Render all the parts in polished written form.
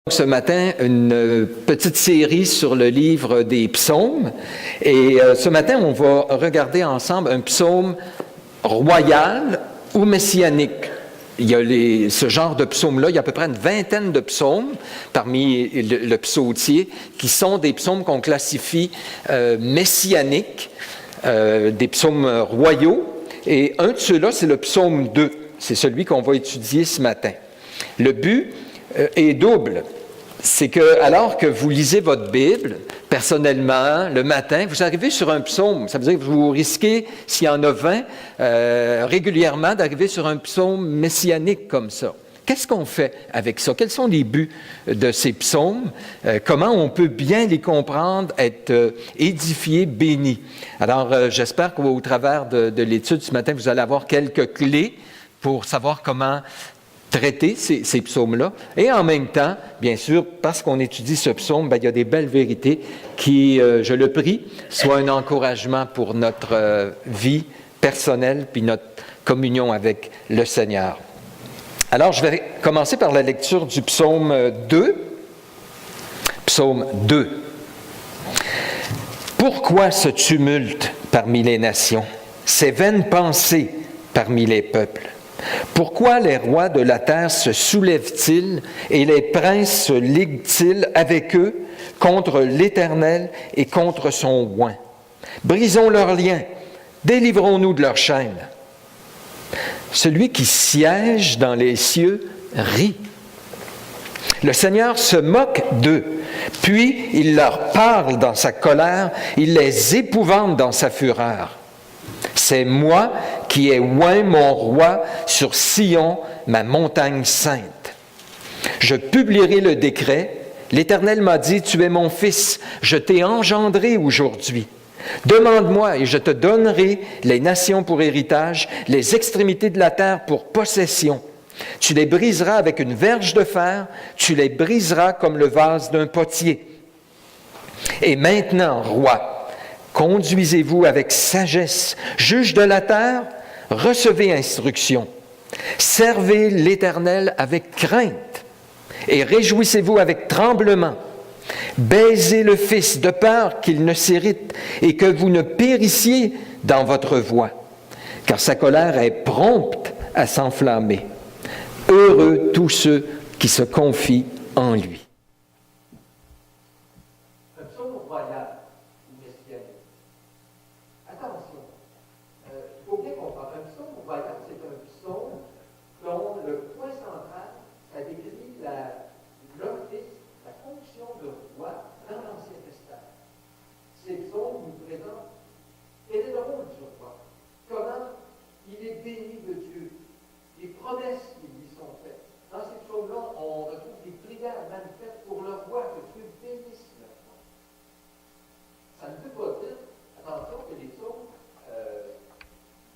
Ce matin, une petite série sur le livre des psaumes. Et ce matin, on va regarder ensemble un psaume royal ou messianique. Il y a ce genre de psaumes-là, il y a à peu près une vingtaine de psaumes parmi le psautier qui sont des psaumes qu'on classifie messianiques, des psaumes royaux. Et un de ceux-là, c'est le psaume 2. C'est celui qu'on va étudier ce matin. Le but est double. C'est que, alors que vous lisez votre Bible, personnellement, le matin, vous arrivez sur un psaume. Ça veut dire que vous risquez, s'il y en a 20, régulièrement d'arriver sur un psaume messianique comme ça. Qu'est-ce qu'on fait avec ça? Quels sont les buts de ces psaumes? Comment on peut bien les comprendre, être édifiés, bénis? Alors, j'espère qu'au travers de l'étude ce matin, vous allez avoir quelques clés pour savoir comment traiter ces psaumes-là. Et en même temps, bien sûr, parce qu'on étudie ce psaume, il y a des belles vérités qui, je le prie, soient un encouragement pour notre vie personnelle puis notre communion avec le Seigneur. Alors, je vais commencer par la lecture du psaume 2. Psaume 2. Pourquoi ce tumulte parmi les nations, ces vaines pensées parmi les peuples? Pourquoi les rois de la terre se soulèvent-ils et les princes se liguent-ils avec eux contre l'Éternel et contre son oint? Brisons leurs liens, délivrons-nous de leurs chaînes. Celui qui siège dans les cieux rit. Le Seigneur se moque d'eux, puis il leur parle dans sa colère, il les épouvante dans sa fureur. C'est moi qui ai oint mon roi sur Sion, ma montagne sainte. Je publierai le décret. L'Éternel m'a dit, tu es mon fils, je t'ai engendré aujourd'hui. Demande-moi et je te donnerai les nations pour héritage, les extrémités de la terre pour possession. Tu les briseras avec une verge de fer, tu les briseras comme le vase d'un potier. Et maintenant, roi, conduisez-vous avec sagesse, juge de la terre, recevez instruction. Servez l'Éternel avec crainte et réjouissez-vous avec tremblement. Baisez le Fils de peur qu'il ne s'irrite et que vous ne périssiez dans votre voie, car sa colère est prompte à s'enflammer. Heureux tous ceux qui se confient en lui. Un psaume royal ou messianique. Attention, il faut bien comprendre, un psaume royal, c'est un psaume dont le point central, ça décrit l'office, la fonction de roi dans l'Ancien Testament. Ces psaumes nous présentent quel est le rôle du roi, comment il est béni de Dieu, les promesses qui lui sont faites. Dans ces psaumes-là, on retrouve des prières manifestes pour le roi, que Dieu bénisse le roi. Ça ne veut pas dire, attention, que les psaumes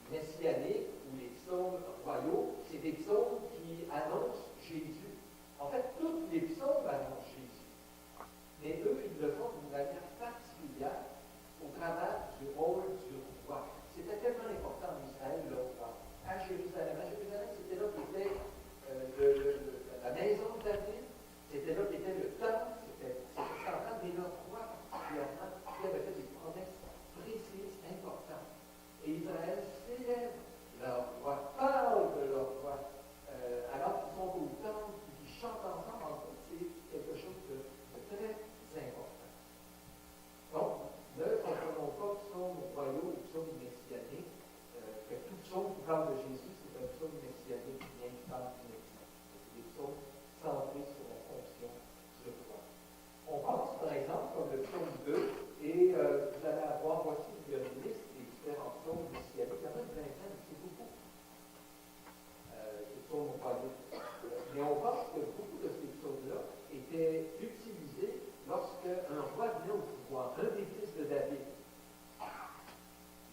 messianiques ou les psaumes royaux, c'est des psaumes qui annoncent Jésus. En fait, tous les psaumes annoncent Jésus. Mais eux, ils le font d'une manière particulière au travers du rôle du roi. C'était tellement important en Israël, le roi. À Jérusalem, c'était là qu'était la maison de David, c'était là qu'était le temple, c'était central, mais le roi particulièrement, qui avait fait des promesses précises, importantes. Et Israël célèbre leur roi, parle de leur roi, alors qu'ils sont au temple, qu'ils chantent ensemble, en fait, c'est quelque chose de très important. Donc, ne confondons pas psaume royaux et psaume messianique, que tout psaume qui parle de Jésus, c'est un psaume messianique qui vient qui parle du Messie. C'est des psaumes centrés sur la fonction du roi. On pense, par exemple, comme le psaume 2, et vous allez avoir, voici une liste des différents psaumes messianiques. Il y en a une vingtaine, c'est beaucoup. Ces psaumes royaux. Mais on pense que beaucoup de ces psaumes-là étaient utilisés lorsque un roi venait au pouvoir, un des fils de David.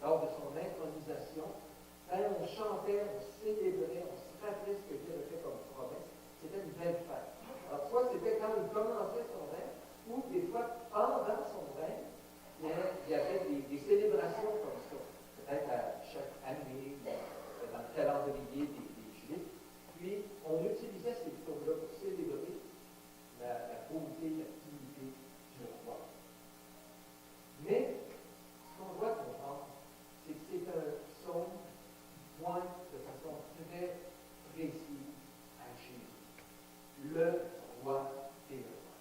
Lors de son intronisation, on chantait, on célébrait, on se rappelait ce que Dieu avait fait comme promesse. C'était une belle fête. Alors, soit c'était quand il commençait son règne, ou des fois, pendant son règne, il y avait des célébrations comme ça. Peut-être à chaque année, dans le calendrier des Juifs. Puis, on utilisait ces psaumes-là pour célébrer beauté, la dignité du roi. Mais ce qu'on doit comprendre, c'est que c'est un psaume qui pointe de façon très précise à Jésus, le roi des rois,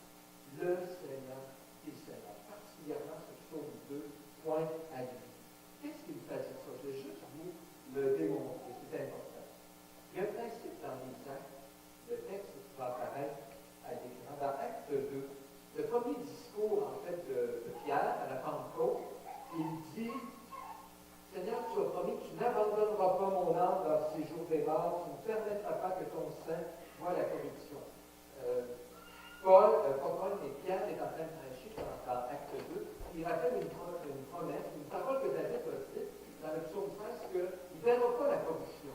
le Seigneur des seigneurs. Particulièrement ce psaume 2 pointe à lui. Qu'est-ce qui me fait dire ça? Je vais juste vous le démontrer, c'est important. Il y a un principe dans les actes, le texte va apparaître à l'écran. Dans Acte 2, le premier discours en fait de Pierre à la Pentecôte, il dit Seigneur, tu as promis que tu n'abandonneras pas mon âme dans le séjour des morts, tu ne permettras pas que ton sein voie la corruption. Paul et Pierre est en train de prêcher dans Acte 2. Il rappelle une promesse, une parole que David a dite dans le psaume 16 qu'il ne verra pas la corruption.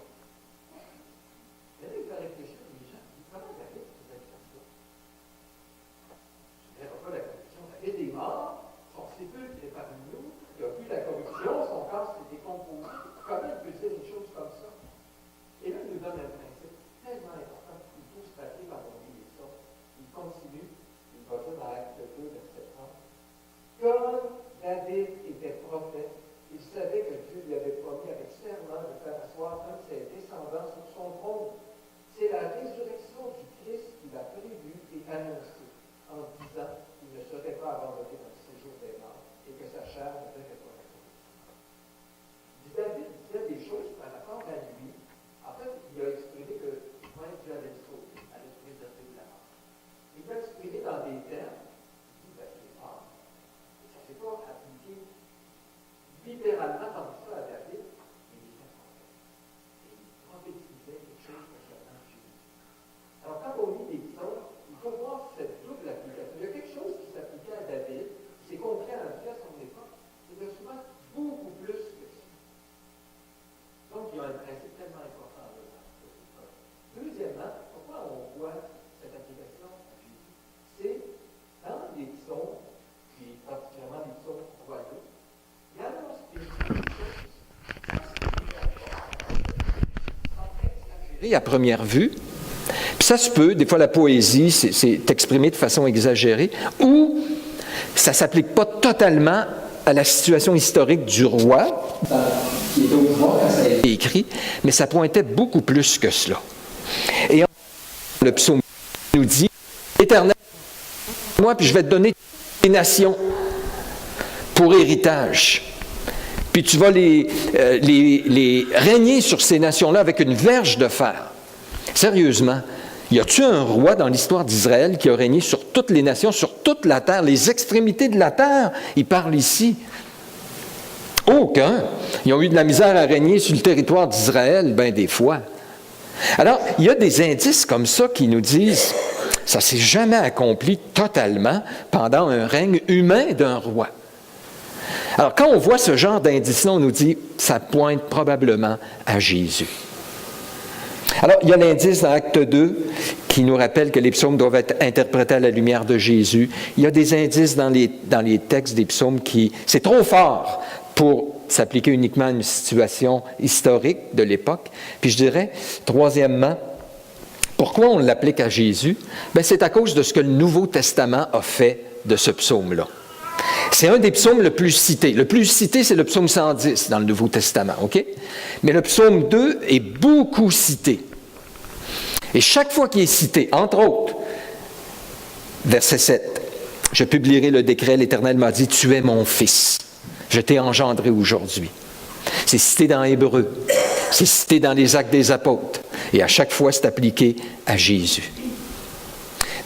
Et là, il fait réfléchir les gens. Comment David faisait comme ça? Il ne verra pas la corruption. David est mort, son sépulcre est parmi nous, il a vu la corruption, son corps s'est décomposé. Comment il peut dire une chose comme ça? Et là, il nous donne un principe tellement important qu'il faut se rappeler quand on lit les sortes. Il continue, il va dire dans Acte 2, verset 30. Comme David était prophète, il savait que Dieu lui avait promis avec serment de faire asseoir un de ses descendants sur son trône. C'est la résurrection du Christ qu'il a prévue et annoncée en disant qu'il ne serait pas abandonné dans le séjour des morts et que sa chair ne verrait pas la corruption. David disait des choses par rapport à lui. En fait, il a exprimé que Dieu avait le sauvé, allait le préserver de la mort. Il l'a exprimé dans des termes. Il dit, il est mort. Ça ne s'est pas appliqué littéralement comme ça à David, mais il était prophète. Et il prophétisait quelque chose concernant Jésus. Alors, quand on lit des psaumes, il faut voir cette double application. Il y a quelque chose qui s'appliquait à David, qui s'est compréhendu à son époque, c'était souvent beaucoup plus que ça. Donc, il y a un principe tellement important là. Deuxièmement, pourquoi on voit cette application à Jésus? C'est dans les psaumes, puis particulièrement les psaumes royaux, il annonce des choses à première vue. Puis ça se peut, des fois la poésie, c'est exprimé de façon exagérée, ou ça ne s'applique pas totalement à la situation historique du roi, qui est au pouvoir quand ça a été écrit, mais ça pointait beaucoup plus que cela. Et le psaume nous dit, Éternel, moi, puis je vais te donner des nations pour héritage. Puis tu vas les régner sur ces nations-là avec une verge de fer. Sérieusement, y a-t-il un roi dans l'histoire d'Israël qui a régné sur toutes les nations, sur toute la terre, les extrémités de la terre? Il parle ici. Aucun. Ils ont eu de la misère à régner sur le territoire d'Israël, bien des fois. Alors, il y a des indices comme ça qui nous disent ça ne s'est jamais accompli totalement pendant un règne humain d'un roi. Alors, quand on voit ce genre d'indices-là, on nous dit ça pointe probablement à Jésus. Alors, il y a l'indice dans Acte 2 qui nous rappelle que les psaumes doivent être interprétés à la lumière de Jésus. Il y a des indices dans les textes des psaumes qui... C'est trop fort pour s'appliquer uniquement à une situation historique de l'époque. Puis je dirais, troisièmement, pourquoi on l'applique à Jésus? Bien, c'est à cause de ce que le Nouveau Testament a fait de ce psaume-là. C'est un des psaumes le plus cités. Le plus cité, c'est le psaume 110 dans le Nouveau Testament, OK? Mais le psaume 2 est beaucoup cité. Et chaque fois qu'il est cité, entre autres, verset 7, « Je publierai le décret, l'Éternel m'a dit, tu es mon fils. Je t'ai engendré aujourd'hui. » C'est cité dans Hébreu. C'est cité dans les Actes des Apôtres. Et à chaque fois, c'est appliqué à Jésus.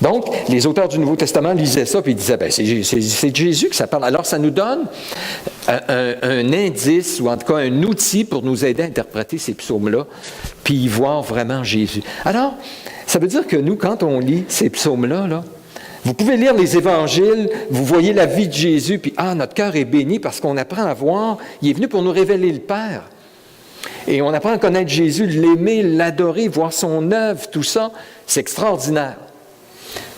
Donc, les auteurs du Nouveau Testament lisaient ça, puis ils disaient, bien, c'est de Jésus que ça parle. Alors, ça nous donne un indice, ou en tout cas un outil pour nous aider à interpréter ces psaumes-là, puis y voir vraiment Jésus. Alors, ça veut dire que nous, quand on lit ces psaumes-là, là, vous pouvez lire les évangiles, vous voyez la vie de Jésus, puis notre cœur est béni parce qu'on apprend à voir, il est venu pour nous révéler le Père. Et on apprend à connaître Jésus, l'aimer, l'adorer, voir son œuvre, tout ça, c'est extraordinaire.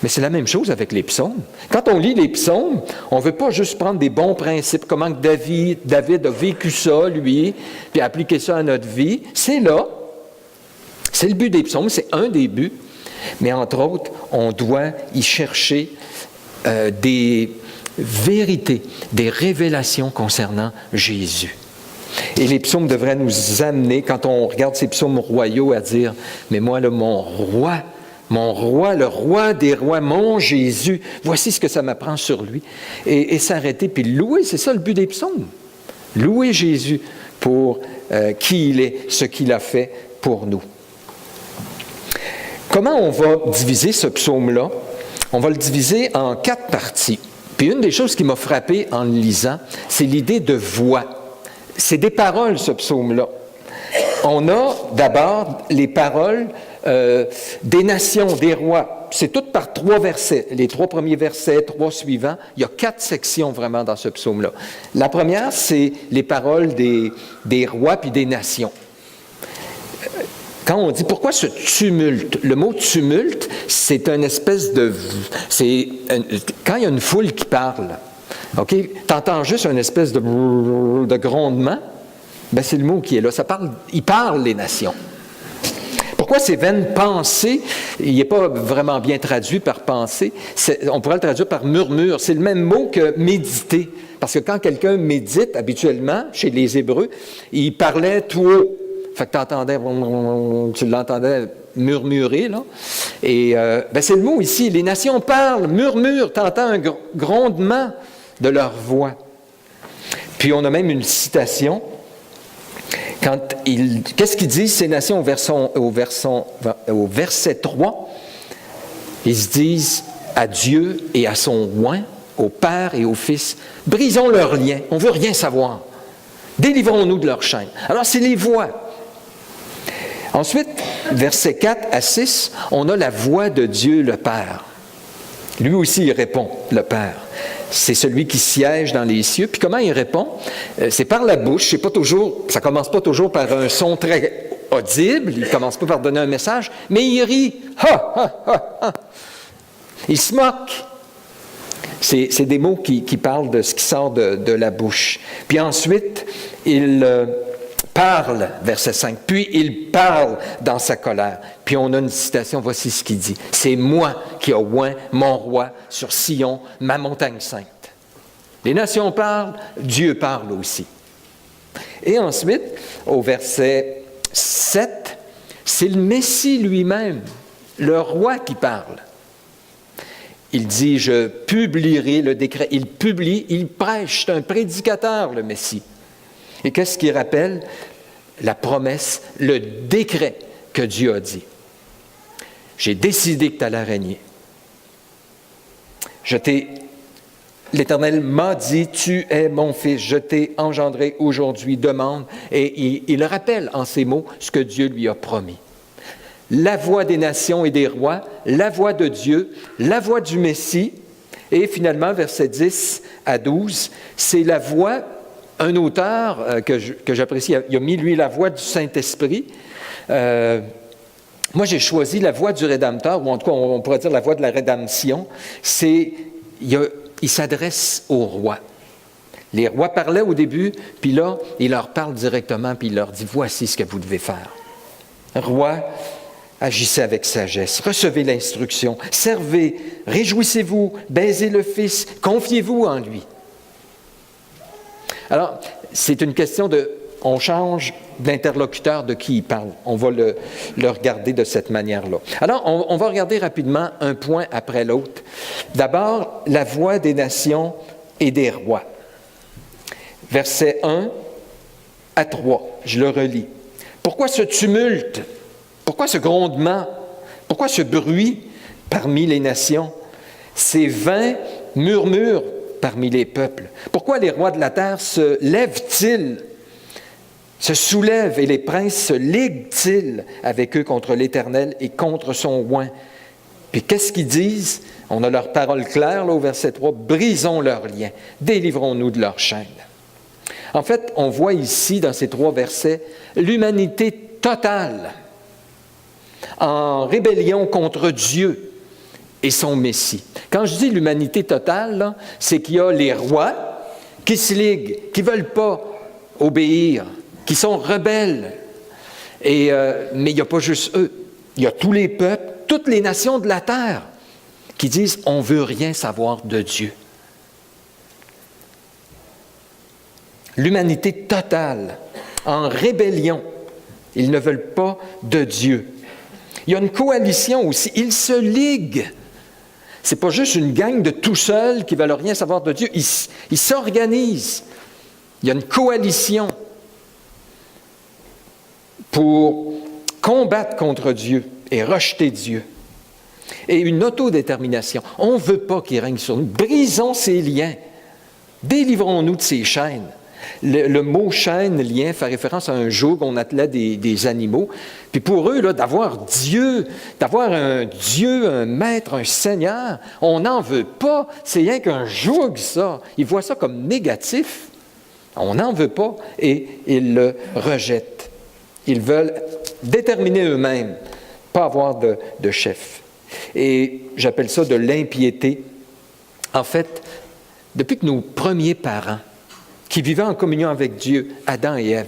Mais c'est la même chose avec les psaumes. Quand on lit les psaumes, on ne veut pas juste prendre des bons principes, comment David a vécu ça, lui, puis appliquer ça à notre vie. C'est là. C'est le but des psaumes, c'est un des buts. Mais entre autres, on doit y chercher des vérités, des révélations concernant Jésus. Et les psaumes devraient nous amener, quand on regarde ces psaumes royaux, à dire « Mais moi, là, mon roi, le roi des rois, mon Jésus, voici ce que ça m'apprend sur lui. » Et s'arrêter, puis louer, c'est ça le but des psaumes. Louer Jésus pour qui il est, ce qu'il a fait pour nous. Comment on va diviser ce psaume-là? On va le diviser en 4 parties. Puis une des choses qui m'a frappé en le lisant, c'est l'idée de voix. C'est des paroles, ce psaume-là. On a d'abord les paroles des nations, des rois. C'est tout par 3 versets. Les 3 premiers versets, 3 suivants. Il y a 4 sections vraiment dans ce psaume-là. La première, c'est les paroles des rois puis des nations. Quand on dit pourquoi ce tumulte, le mot tumulte, c'est une espèce de... quand il y a une foule qui parle, OK, tu entends juste une espèce de grondement, bien c'est le mot qui est là. Il parle les nations. Pourquoi ces vaines pensées, il n'est pas vraiment bien traduit par pensée, on pourrait le traduire par murmure. C'est le même mot que méditer. Parce que quand quelqu'un médite, habituellement, chez les Hébreux, il parlait tout haut. Fait que tu l'entendais murmurer, là. Et c'est le mot ici. Les nations parlent, murmurent, tu entends un grondement de leur voix. Puis on a même une citation. Qu'est-ce qu'ils disent ces nations au verset 3? Ils se disent à Dieu et à son oint, au Père et au Fils, brisons leurs liens, on ne veut rien savoir. Délivrons-nous de leurs chaînes. Alors c'est les voix. Ensuite, versets 4 à 6, on a la voix de Dieu le Père. Lui aussi, il répond, le Père. C'est celui qui siège dans les cieux. Puis comment il répond? C'est par la bouche. Ça ne commence pas toujours par un son très audible. Il ne commence pas par donner un message. Mais il rit. Ha, ha, ha, ha. Il se moque. C'est des mots qui parlent de ce qui sort de la bouche. Puis ensuite, il parle, verset 5. Puis il parle dans sa colère. Puis on a une citation, voici ce qu'il dit. C'est moi qui ai oint mon roi sur Sion, ma montagne sainte. Les nations parlent, Dieu parle aussi. Et ensuite, au verset 7, c'est le Messie lui-même, le roi qui parle. Il dit, je publierai le décret. Il publie, il prêche, c'est un prédicateur, le Messie. Et qu'est-ce qu'il rappelle? La promesse, le décret que Dieu a dit. J'ai décidé que tu allais régner. L'Éternel m'a dit, tu es mon fils, je t'ai engendré aujourd'hui, demande. Et il rappelle en ces mots ce que Dieu lui a promis. La voix des nations et des rois, la voix de Dieu, la voix du Messie. Et finalement, versets 10 à 12, c'est la voix, un auteur que j'apprécie, il a mis lui la voix du Saint-Esprit. Moi, j'ai choisi la voix du Rédempteur, ou en tout cas, on pourrait dire la voix de la rédemption. Il s'adresse aux rois. Les rois parlaient au début, puis là, il leur parle directement, puis il leur dit, voici ce que vous devez faire. Rois, agissez avec sagesse, recevez l'instruction, servez, réjouissez-vous, baisez le Fils, confiez-vous en lui. Alors, c'est une question on change d'interlocuteur de qui il parle. On va le regarder de cette manière-là. Alors, on va regarder rapidement un point après l'autre. D'abord, la voix des nations et des rois. Versets 1 à 3, je le relis. Pourquoi ce tumulte? Pourquoi ce grondement? Pourquoi ce bruit parmi les nations? Ces vains murmures parmi les peuples. Pourquoi les rois de la terre se lèvent-ils, se soulèvent et les princes se liguent-ils avec eux contre l'Éternel et contre son oint? Puis qu'est-ce qu'ils disent? On a leur parole claire là, au verset 3. Brisons leurs liens, délivrons-nous de leurs chaînes. En fait, on voit ici dans ces 3 versets l'humanité totale en rébellion contre Dieu et son Messie. Quand je dis l'humanité totale, là, c'est qu'il y a les rois qui se liguent, qui ne veulent pas obéir, qui sont rebelles. Mais il n'y a pas juste eux. Il y a tous les peuples, toutes les nations de la terre qui disent « on ne veut rien savoir de Dieu ». L'humanité totale, en rébellion. Ils ne veulent pas de Dieu. Il y a une coalition aussi. Ils se liguent. Ce n'est pas juste une gang de tout seuls qui ne veulent rien savoir de Dieu. Ils s'organisent. Il y a une coalition pour combattre contre Dieu et rejeter Dieu. Et une autodétermination. On ne veut pas qu'il règne sur nous. Brisons ces liens. Délivrons-nous de ces chaînes. Le mot « chaîne », « lien » fait référence à un joug qu'on attelait des animaux. Puis pour eux, là, d'avoir Dieu, d'avoir un Dieu, un maître, un Seigneur, on n'en veut pas. C'est rien qu'un joug, ça. Ils voient ça comme négatif. On n'en veut pas et ils le rejettent. Ils veulent déterminer eux-mêmes, pas avoir de chef. Et j'appelle ça de l'impiété. En fait, depuis que nos premiers parents, qui vivaient en communion avec Dieu, Adam et Ève,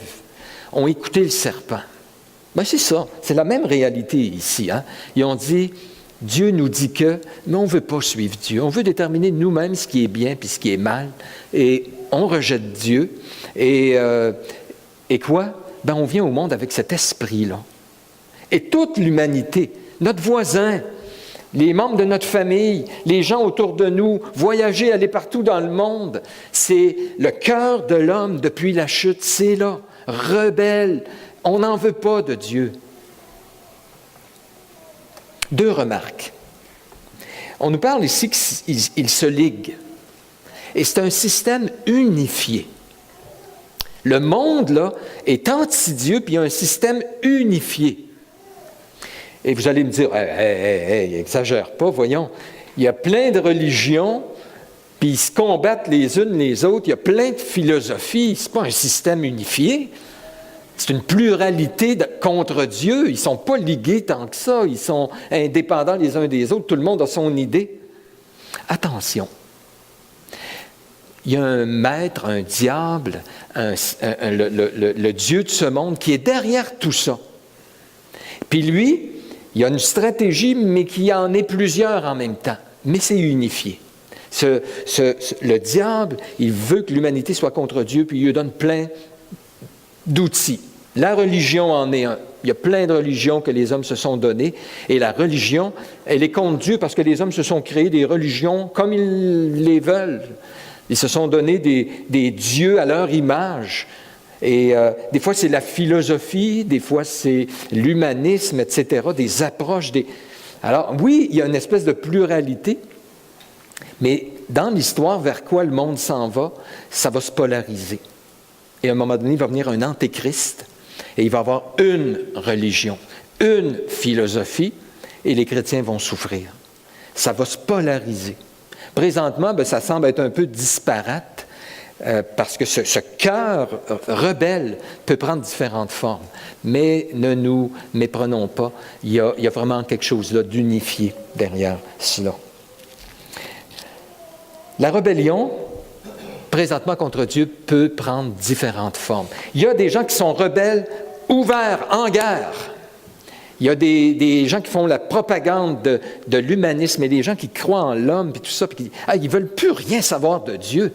ont écouté le serpent. Bien, c'est ça, c'est la même réalité ici. Hein? Ils ont dit, Dieu nous dit que, mais on ne veut pas suivre Dieu. On veut déterminer nous-mêmes ce qui est bien puis ce qui est mal. Et on rejette Dieu. Et quoi? Ben, on vient au monde avec cet esprit-là. Et toute l'humanité, notre voisin, les membres de notre famille, les gens autour de nous, voyager, aller partout dans le monde, c'est le cœur de l'homme depuis la chute, c'est là, rebelle. On n'en veut pas de Dieu. 2 remarques. On nous parle ici qu'ils se liguent. Et c'est un système unifié. Le monde, là, est anti-Dieu, puis il y a un système unifié. Et vous allez me dire, hey, exagère pas, voyons. Il y a plein de religions, puis ils se combattent les unes les autres. Il y a plein de philosophies. Ce n'est pas un système unifié. C'est une pluralité contre Dieu. Ils ne sont pas ligués tant que ça. Ils sont indépendants les uns des autres. Tout le monde a son idée. Attention. Il y a un maître, un diable, le Dieu de ce monde qui est derrière tout ça. Puis lui, il y a une stratégie, mais qu'il y en ait plusieurs en même temps. Mais c'est unifié. Le diable, il veut que l'humanité soit contre Dieu, puis il lui donne plein d'outils. La religion en est un. Il y a plein de religions que les hommes se sont données. Et la religion, elle est contre Dieu parce que les hommes se sont créés des religions comme ils les veulent. Ils se sont donnés des dieux à leur image. Et des fois, c'est la philosophie, des fois, c'est l'humanisme, etc., des approches. Alors, oui, il y a une espèce de pluralité, mais dans l'histoire, vers quoi le monde s'en va, ça va se polariser. Et à un moment donné, il va venir un antéchrist, et il va y avoir une religion, une philosophie, et les chrétiens vont souffrir. Ça va se polariser. Présentement, ça semble être un peu disparate, parce que ce cœur rebelle peut prendre différentes formes. Mais ne nous méprenons pas, il y a vraiment quelque chose là d'unifié derrière cela. La rébellion, présentement contre Dieu, peut prendre différentes formes. Il y a des gens qui sont rebelles, ouverts, en guerre. Il y a des gens qui font la propagande de l'humanisme et des gens qui croient en l'homme et tout ça, puis ils ne veulent plus rien savoir de Dieu.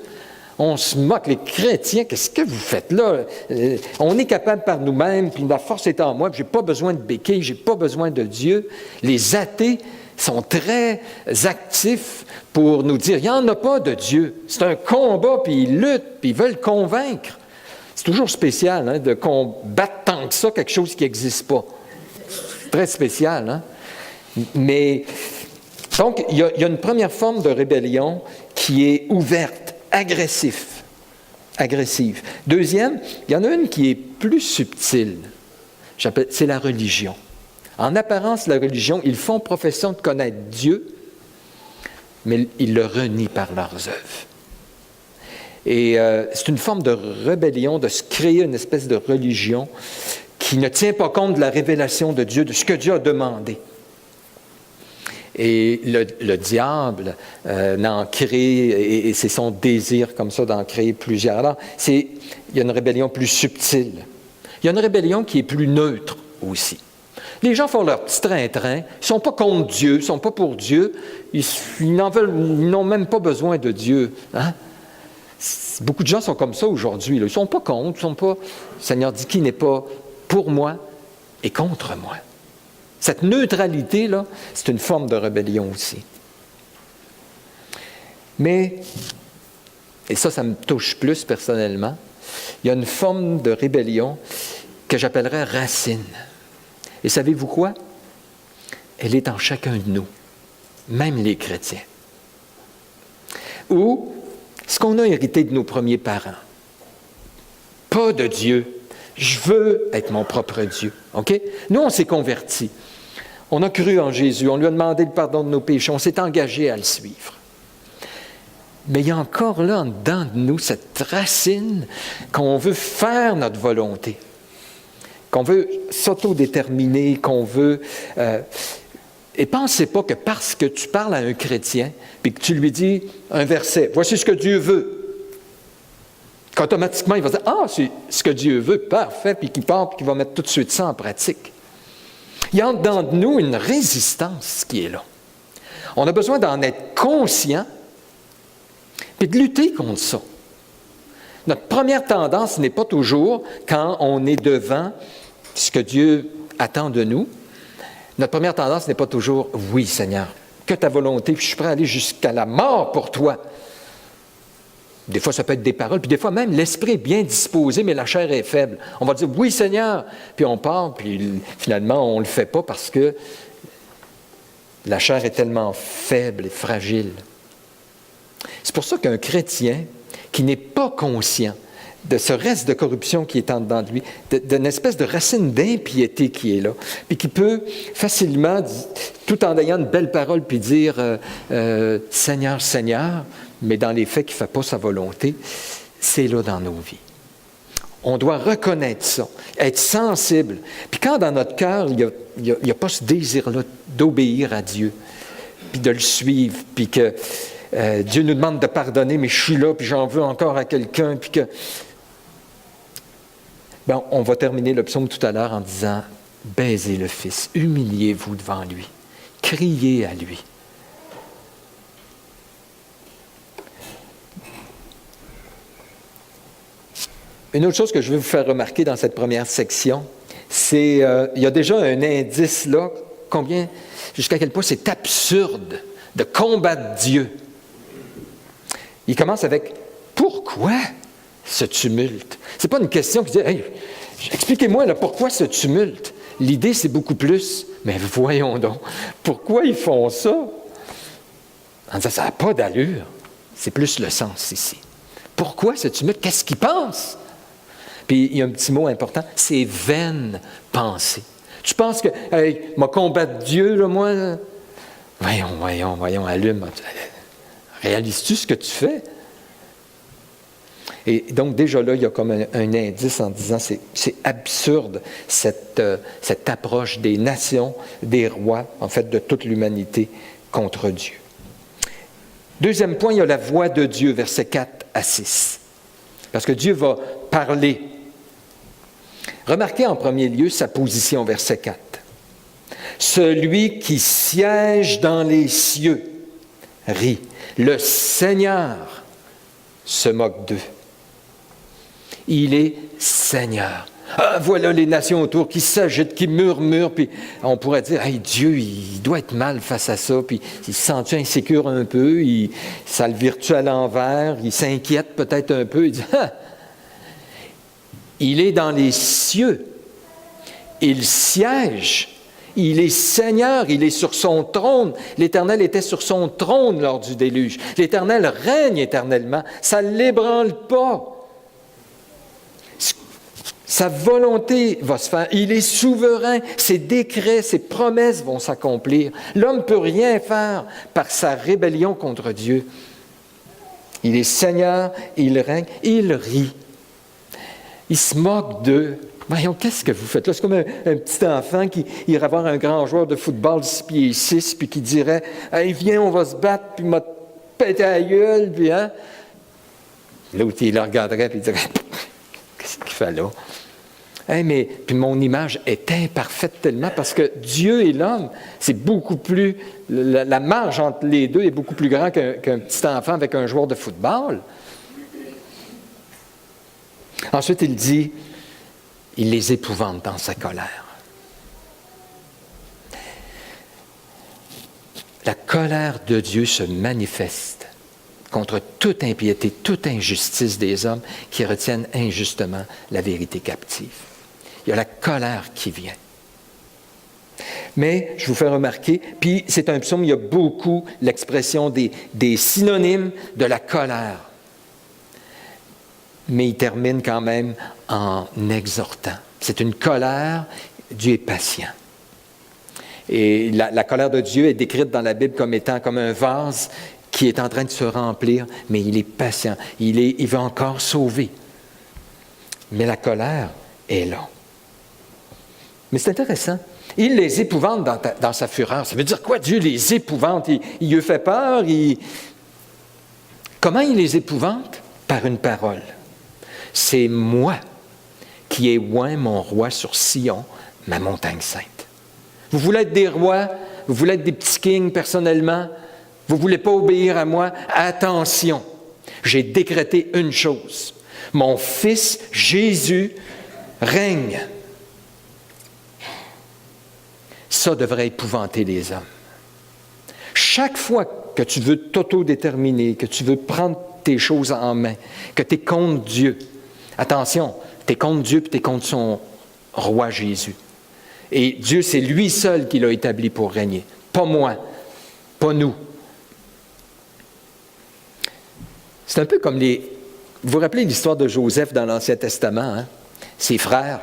On se moque, les chrétiens, qu'est-ce que vous faites là? On est capable par nous-mêmes, puis la force est en moi, puis je n'ai pas besoin de béquilles, je n'ai pas besoin de Dieu. Les athées sont très actifs pour nous dire, il n'y en a pas de Dieu. C'est un combat, puis ils luttent, puis ils veulent convaincre. C'est toujours spécial hein, de combattre tant que ça quelque chose qui n'existe pas. C'est très spécial. Hein? Mais, donc, il y a une première forme de rébellion qui est ouverte, agressive. Deuxième, il y en a une qui est plus subtile. C'est la religion. En apparence, la religion, ils font profession de connaître Dieu, mais ils le renient par leurs œuvres. Et c'est une forme de rébellion, de se créer une espèce de religion qui ne tient pas compte de la révélation de Dieu, de ce que Dieu a demandé. Et le diable n'en crée, et c'est son désir comme ça d'en créer plusieurs. Alors, il y a une rébellion plus subtile. Il y a une rébellion qui est plus neutre aussi. Les gens font leur petit train-train, ils ne sont pas contre Dieu, ils ne sont pas pour Dieu, ils n'ont même pas besoin de Dieu. Hein? Beaucoup de gens sont comme ça aujourd'hui. Ils ne sont pas contre, le Seigneur dit qui n'est pas pour moi et contre moi. Cette neutralité-là, c'est une forme de rébellion aussi. Mais, et ça me touche plus personnellement, il y a une forme de rébellion que j'appellerais racine. Et savez-vous quoi? Elle est en chacun de nous, même les chrétiens. Ou ce qu'on a hérité de nos premiers parents. Pas de Dieu. Je veux être mon propre Dieu. OK? Nous, on s'est convertis. On a cru en Jésus. On lui a demandé le pardon de nos péchés. On s'est engagé à le suivre. Mais il y a encore là, en dedans de nous, cette racine qu'on veut faire notre volonté, qu'on veut s'autodéterminer, qu'on veut... Et pensez pas que parce que tu parles à un chrétien, puis que tu lui dis un verset, « Voici ce que Dieu veut », qu'automatiquement, il va dire « Ah, c'est ce que Dieu veut, parfait », puis qu'il part, puis qu'il va mettre tout de suite ça en pratique. Il y a en dedans de nous une résistance qui est là. On a besoin d'en être conscient, puis de lutter contre ça. Notre première tendance n'est pas toujours, quand on est devant ce que Dieu attend de nous, notre première tendance n'est pas toujours « Oui, Seigneur, que ta volonté, puis je suis prêt à aller jusqu'à la mort pour toi. » Des fois, ça peut être des paroles, puis des fois même, l'esprit est bien disposé, mais la chair est faible. On va dire « Oui, Seigneur », puis on part, puis finalement, on ne le fait pas parce que la chair est tellement faible et fragile. C'est pour ça qu'un chrétien qui n'est pas conscient de ce reste de corruption qui est en dedans de lui, d'une espèce de racine d'impiété qui est là, puis qui peut facilement, tout en ayant une belle parole, puis dire « Seigneur, Seigneur », mais dans les faits qui ne fait pas sa volonté, c'est là dans nos vies. On doit reconnaître ça, être sensible. Puis quand dans notre cœur, il n'y a pas ce désir-là d'obéir à Dieu, puis de le suivre, puis que Dieu nous demande de pardonner, mais je suis là, puis j'en veux encore à quelqu'un, puis que... Bon, on va terminer le psaume tout à l'heure en disant « Baisez le Fils, humiliez-vous devant lui, criez à lui. » Une autre chose que je veux vous faire remarquer dans cette première section, c'est il y a déjà un indice là, jusqu'à quel point c'est absurde de combattre Dieu. Il commence avec « Pourquoi ce tumulte? » Ce n'est pas une question qui dit « Hey, expliquez-moi là, pourquoi ce tumulte? » L'idée, c'est beaucoup plus « Mais voyons donc, pourquoi ils font ça? » En disant « Ça n'a pas d'allure. » C'est plus le sens ici. Pourquoi ce tumulte? Qu'est-ce qu'ils pensent? Puis il y a un petit mot important, c'est vaine pensée. Tu penses que, hey, m'a combattre Dieu, là, moi? Là? Voyons, allume. Réalises-tu ce que tu fais? Et donc, déjà là, il y a comme un indice en disant c'est absurde, cette approche des nations, des rois, en fait, de toute l'humanité contre Dieu. Deuxième point, il y a la voix de Dieu, versets 4 à 6. Parce que Dieu va parler. Remarquez en premier lieu sa position, verset 4. Celui qui siège dans les cieux rit. Le Seigneur se moque d'eux. Il est Seigneur. Ah, voilà les nations autour qui s'agitent, qui murmurent, puis on pourrait dire, hey, Dieu, il doit être mal face à ça, puis il se sent-tu insécure un peu, ça le vire-tu à l'envers, il s'inquiète peut-être un peu, il dit, ah, il est dans les cieux, il siège, il est Seigneur, il est sur son trône. L'Éternel était sur son trône lors du déluge. L'Éternel règne éternellement, ça ne l'ébranle pas. Sa volonté va se faire. Il est souverain. Ses décrets, ses promesses vont s'accomplir. L'homme ne peut rien faire par sa rébellion contre Dieu. Il est Seigneur, il règne, il rit. Il se moque d'eux. Voyons, qu'est-ce que vous faites là? C'est comme un petit enfant qui irait voir un grand joueur de football 6 pieds 6, puis qui dirait « Hey, viens, on va se battre, puis il m'a pété la gueule, puis hein? » L'autre, il le regarderait, puis il dirait « Qu'est-ce qu'il fait là? » Mais puis mon image est imparfaite tellement parce que Dieu et l'homme, c'est beaucoup plus... La marge entre les deux est beaucoup plus grande qu'un petit enfant avec un joueur de football. Ensuite, il dit, il les épouvante dans sa colère. La colère de Dieu se manifeste contre toute impiété, toute injustice des hommes qui retiennent injustement la vérité captive. Il y a la colère qui vient. Mais, je vous fais remarquer, puis c'est un psaume, il y a beaucoup l'expression des synonymes de la colère. Mais il termine quand même en exhortant. C'est une colère, Dieu est patient. Et la colère de Dieu est décrite dans la Bible comme étant comme un vase qui est en train de se remplir, mais il est patient. Il veut encore sauver. Mais la colère est là. Mais c'est intéressant. Il les épouvante dans sa fureur. Ça veut dire quoi? Dieu les épouvante. Il lui fait peur. Comment il les épouvante? Par une parole. C'est moi qui ai oint mon roi sur Sion, ma montagne sainte. Vous voulez être des rois? Vous voulez être des petits kings personnellement? Vous ne voulez pas obéir à moi? Attention! J'ai décrété une chose. Mon fils Jésus règne. Ça devrait épouvanter les hommes. Chaque fois que tu veux t'autodéterminer, que tu veux prendre tes choses en main, que tu es contre Dieu, attention, tu es contre Dieu et tu es contre son roi Jésus. Et Dieu, c'est lui seul qui l'a établi pour régner. Pas moi, pas nous. C'est un peu comme vous vous rappelez l'histoire de Joseph dans l'Ancien Testament, hein? Ses frères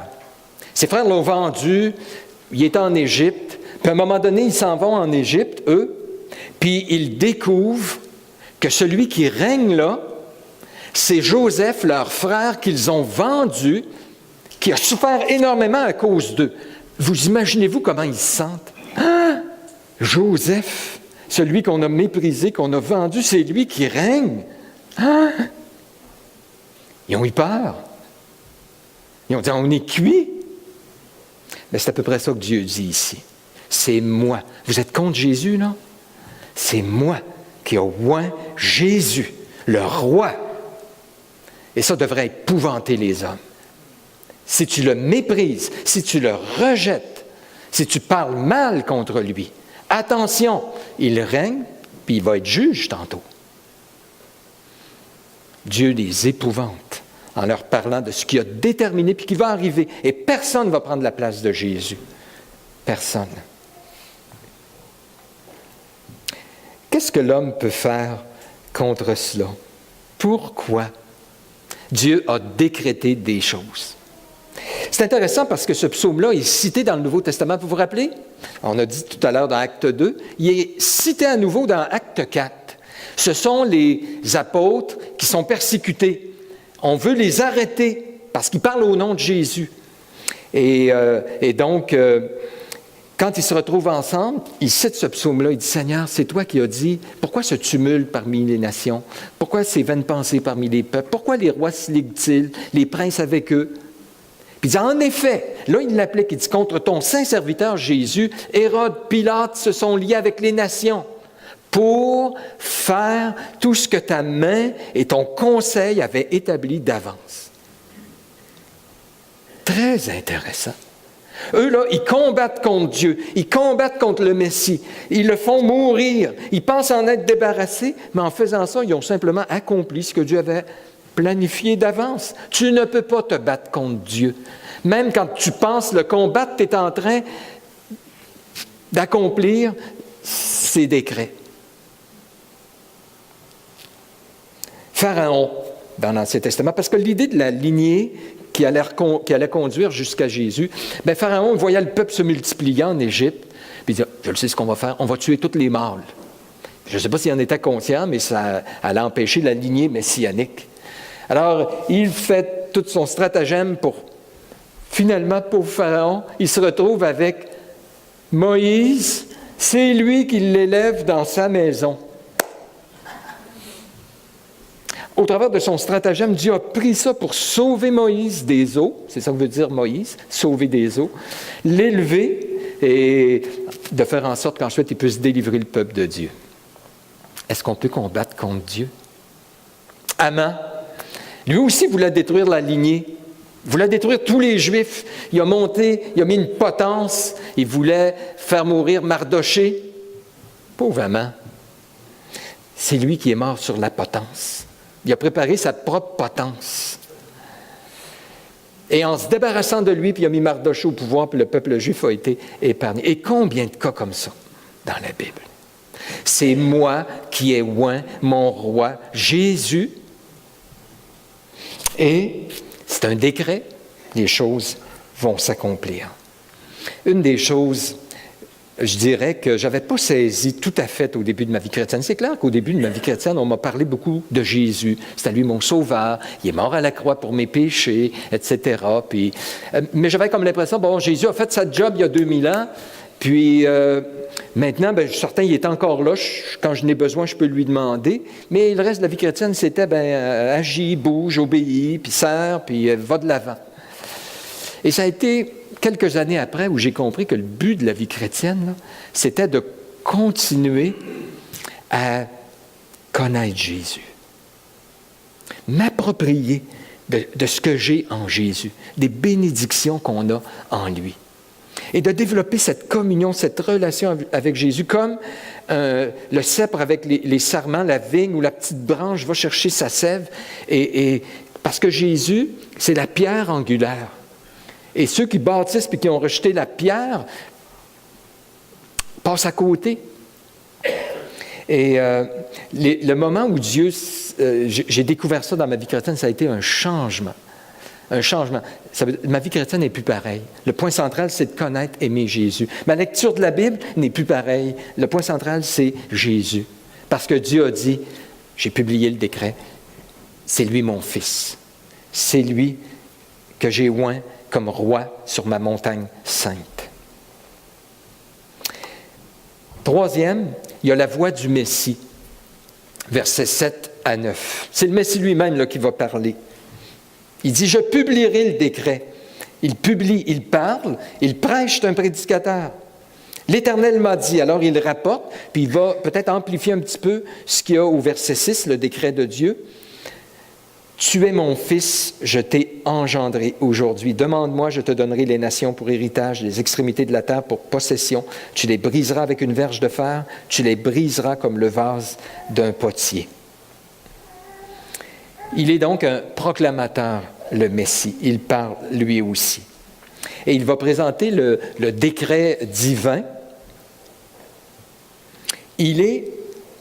l'ont vendu, il était en Égypte, puis à un moment donné, ils s'en vont en Égypte, eux, puis ils découvrent que celui qui règne là, c'est Joseph, leur frère, qu'ils ont vendu, qui a souffert énormément à cause d'eux. Vous imaginez-vous comment ils se sentent? Ah! Joseph, celui qu'on a méprisé, qu'on a vendu, c'est lui qui règne. Ah! Ils ont eu peur. Ils ont dit, on est cuit. Mais c'est à peu près ça que Dieu dit ici. C'est moi. Vous êtes contre Jésus, là? C'est moi qui ai oint Jésus, le roi. Et ça devrait épouvanter les hommes. Si tu le méprises, si tu le rejettes, si tu parles mal contre lui, attention, il règne, puis il va être juge tantôt. Dieu les épouvante en leur parlant de ce qui a déterminé puis qui va arriver. Et personne ne va prendre la place de Jésus. Personne. Qu'est-ce que l'homme peut faire contre cela? Pourquoi? Dieu a décrété des choses. C'est intéressant parce que ce psaume-là est cité dans le Nouveau Testament. Vous vous rappelez? On a dit tout à l'heure dans Acte 2. Il est cité à nouveau dans Acte 4. Ce sont les apôtres qui sont persécutés. On veut les arrêter parce qu'ils parlent au nom de Jésus. Et donc, quand ils se retrouvent ensemble, ils citent ce psaume-là. Ils disent, Seigneur, c'est toi qui as dit, pourquoi ce tumulte parmi les nations? Pourquoi ces vaines pensées parmi les peuples? Pourquoi les rois se liguent-ils, les princes avec eux? Puis il dit, en effet, là, il l'applique, il dit, contre ton saint serviteur Jésus, Hérode, Pilate se sont liés avec les nations pour faire tout ce que ta main et ton conseil avaient établi d'avance. Très intéressant. Eux, là, ils combattent contre Dieu, ils combattent contre le Messie, ils le font mourir, ils pensent en être débarrassés, mais en faisant ça, ils ont simplement accompli ce que Dieu avait planifié d'avance. Tu ne peux pas te battre contre Dieu. Même quand tu penses le combattre, tu es en train d'accomplir ses décrets. Pharaon, dans l'Ancien Testament, parce que l'idée de la lignée qui allait conduire jusqu'à Jésus, bien, Pharaon voyait le peuple se multiplier en Égypte, puis il dit, je le sais ce qu'on va faire, on va tuer tous les mâles. Je ne sais pas s'il en était conscient, mais ça allait empêcher la lignée messianique. Alors, il fait tout son stratagème pour, finalement, pauvre Pharaon, il se retrouve avec Moïse, c'est lui qui l'élève dans sa maison. Au travers de son stratagème, Dieu a pris ça pour sauver Moïse des eaux, c'est ça que veut dire Moïse, sauver des eaux, l'élever et de faire en sorte qu'ensuite il puisse délivrer le peuple de Dieu. Est-ce qu'on peut combattre contre Dieu? Haman, lui aussi voulait détruire la lignée, voulait détruire tous les Juifs. Il a mis une potence, il voulait faire mourir Mardoché. Pauvre Haman, c'est lui qui est mort sur la potence. Il a préparé sa propre potence. Et en se débarrassant de lui, puis il a mis Mardoché au pouvoir, puis le peuple juif a été épargné. Et combien de cas comme ça dans la Bible? C'est moi qui ai oint mon roi Jésus. Et c'est un décret, les choses vont s'accomplir. Une des choses, je dirais, que je n'avais pas saisi tout à fait au début de ma vie chrétienne. C'est clair qu'au début de ma vie chrétienne, on m'a parlé beaucoup de Jésus. C'est à lui mon sauveur, il est mort à la croix pour mes péchés, etc. Mais j'avais comme l'impression, bon, Jésus a fait sa job il y a 2000 ans, puis maintenant, je suis certain qu'il est encore là. Quand je n'ai besoin, je peux lui demander. Mais le reste de la vie chrétienne, c'était, agis, bouge, obéis, puis sers, puis va de l'avant. Et ça a été quelques années après où j'ai compris que le but de la vie chrétienne, là, c'était de continuer à connaître Jésus. M'approprier de ce que j'ai en Jésus, des bénédictions qu'on a en lui. Et de développer cette communion, cette relation avec Jésus, comme le cèpe avec les sarments, la vigne où la petite branche va chercher sa sève. Et parce que Jésus, c'est la pierre angulaire. Et ceux qui bâtissent et qui ont rejeté la pierre passent à côté. Et le moment où Dieu, j'ai découvert ça dans ma vie chrétienne, ça a été un changement. Un changement. Ma vie chrétienne n'est plus pareille. Le point central, c'est de connaître, aimer Jésus. Ma lecture de la Bible n'est plus pareille. Le point central, c'est Jésus. Parce que Dieu a dit, j'ai publié le décret, c'est lui mon fils. C'est lui que j'ai oint comme roi sur ma montagne sainte. Troisième, il y a la voix du Messie, versets 7 à 9. C'est le Messie lui-même là, qui va parler. Il dit, je publierai le décret. Il publie, il parle, il prêche, c'est un prédicateur. L'Éternel m'a dit, alors il rapporte, puis il va peut-être amplifier un petit peu ce qu'il y a au verset 6, le décret de Dieu. Tu es mon fils, je t'ai engendré aujourd'hui. Demande-moi, je te donnerai les nations pour héritage, les extrémités de la terre pour possession. Tu les briseras avec une verge de fer, tu les briseras comme le vase d'un potier. Il est donc un proclamateur, le Messie. Il parle lui aussi. Et il va présenter le décret divin. Il est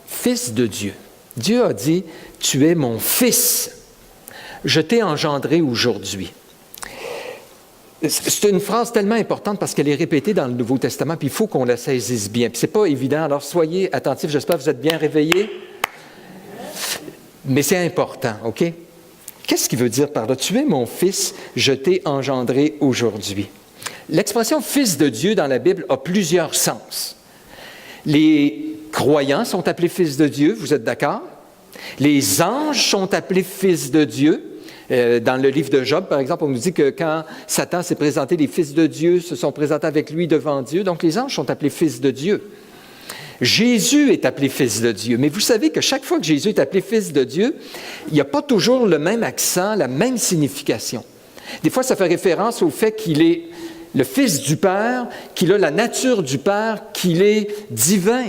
fils de Dieu. Dieu a dit, tu es mon fils. Je t'ai engendré aujourd'hui. C'est une phrase tellement importante parce qu'elle est répétée dans le Nouveau Testament, puis il faut qu'on la saisisse bien. Puis c'est pas évident, alors soyez attentifs, j'espère que vous êtes bien réveillés. Mais c'est important, OK? Qu'est-ce qu'il veut dire par là? Tu es mon fils, je t'ai engendré aujourd'hui. L'expression « fils de Dieu » dans la Bible a plusieurs sens. Les croyants sont appelés fils de Dieu, vous êtes d'accord? Les anges sont appelés fils de Dieu. Dans le livre de Job, par exemple, on nous dit que quand Satan s'est présenté, les fils de Dieu se sont présentés avec lui devant Dieu. Donc les anges sont appelés fils de Dieu. Jésus est appelé fils de Dieu. Mais vous savez que chaque fois que Jésus est appelé fils de Dieu, il n'y a pas toujours le même accent, la même signification. Des fois, ça fait référence au fait qu'il est le fils du Père, qu'il a la nature du Père, qu'il est divin.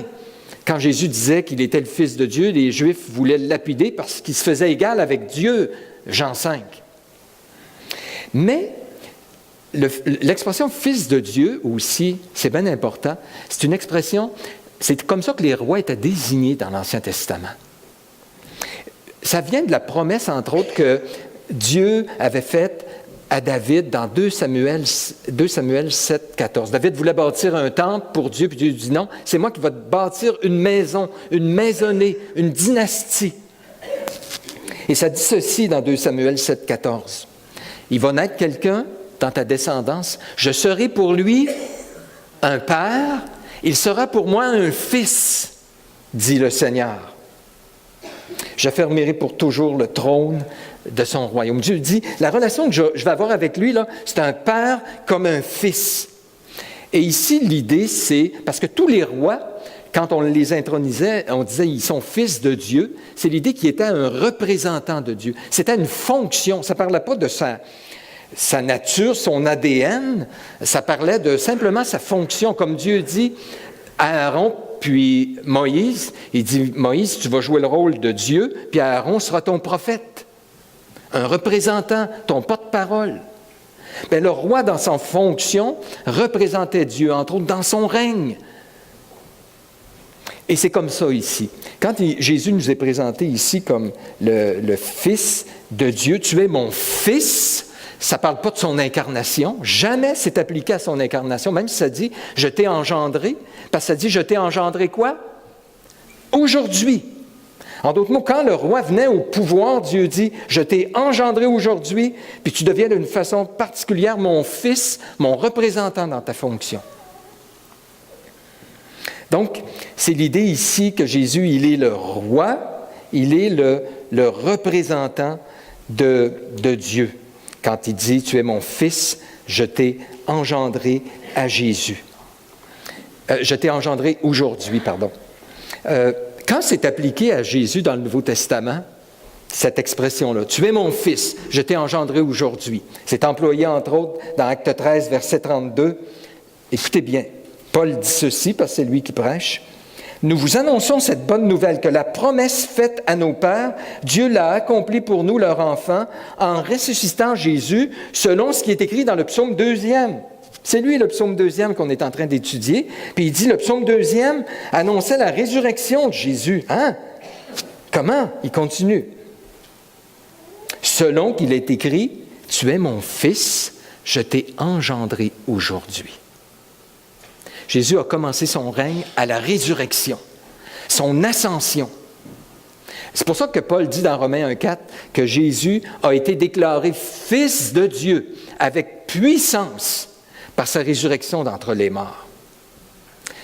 Quand Jésus disait qu'il était le fils de Dieu, les Juifs voulaient le lapider parce qu'il se faisait égal avec Dieu, Jean 5. Mais l'expression « fils de Dieu » aussi, c'est bien important, c'est une expression, c'est comme ça que les rois étaient désignés dans l'Ancien Testament. Ça vient de la promesse, entre autres, que Dieu avait faite à David dans 2 Samuel 7, 14. David voulait bâtir un temple pour Dieu, puis Dieu dit non, c'est moi qui vais te bâtir une maison, une maisonnée, une dynastie. Et ça dit ceci dans 2 Samuel 7, 14. Il va naître quelqu'un dans ta descendance, je serai pour lui un père, il sera pour moi un fils, dit le Seigneur. J'affermirai pour toujours le trône de son royaume. Dieu dit, la relation que je vais avoir avec lui, là, c'est un père comme un fils. Et ici, l'idée, c'est, parce que tous les rois, quand on les intronisait, on disait ils sont fils de Dieu, c'est l'idée qu'il était un représentant de Dieu. C'était une fonction, ça ne parlait pas de sa nature, son ADN, ça parlait de simplement sa fonction, comme Dieu dit à Aaron, puis Moïse, il dit, Moïse, tu vas jouer le rôle de Dieu, puis Aaron sera ton prophète, un représentant, ton porte-parole. Bien, le roi, dans sa fonction, représentait Dieu, entre autres, dans son règne. Et c'est comme ça ici. Quand Jésus nous est présenté ici comme le Fils de Dieu, tu es mon Fils, ça ne parle pas de son incarnation. Jamais c'est appliqué à son incarnation, même si ça dit « je t'ai engendré », parce que ça dit « je t'ai engendré quoi? » Aujourd'hui. En d'autres mots, quand le roi venait au pouvoir, Dieu dit « je t'ai engendré aujourd'hui, puis tu deviens d'une façon particulière mon Fils, mon représentant dans ta fonction. » Donc, c'est l'idée ici que Jésus, il est le roi, il est le représentant de Dieu. Quand il dit « tu es mon Fils, je t'ai engendré à Jésus. » Je t'ai engendré aujourd'hui, pardon. Quand c'est appliqué à Jésus dans le Nouveau Testament, cette expression-là, « tu es mon Fils, je t'ai engendré aujourd'hui », c'est employé entre autres dans Acte 13, verset 32. Écoutez bien, Paul dit ceci, parce que c'est lui qui prêche. « Nous vous annonçons cette bonne nouvelle, que la promesse faite à nos pères, Dieu l'a accomplie pour nous, leur enfant, en ressuscitant Jésus, selon ce qui est écrit dans le psaume 2e. » C'est lui, le psaume 2e, qu'on est en train d'étudier. Puis il dit, le psaume 2e annonçait la résurrection de Jésus. Hein? Comment? Il continue. « Selon qu'il est écrit, « Tu es mon Fils, je t'ai engendré aujourd'hui. » Jésus a commencé son règne à la résurrection, son ascension. C'est pour ça que Paul dit dans Romains 1,4 que Jésus a été déclaré Fils de Dieu avec puissance par sa résurrection d'entre les morts.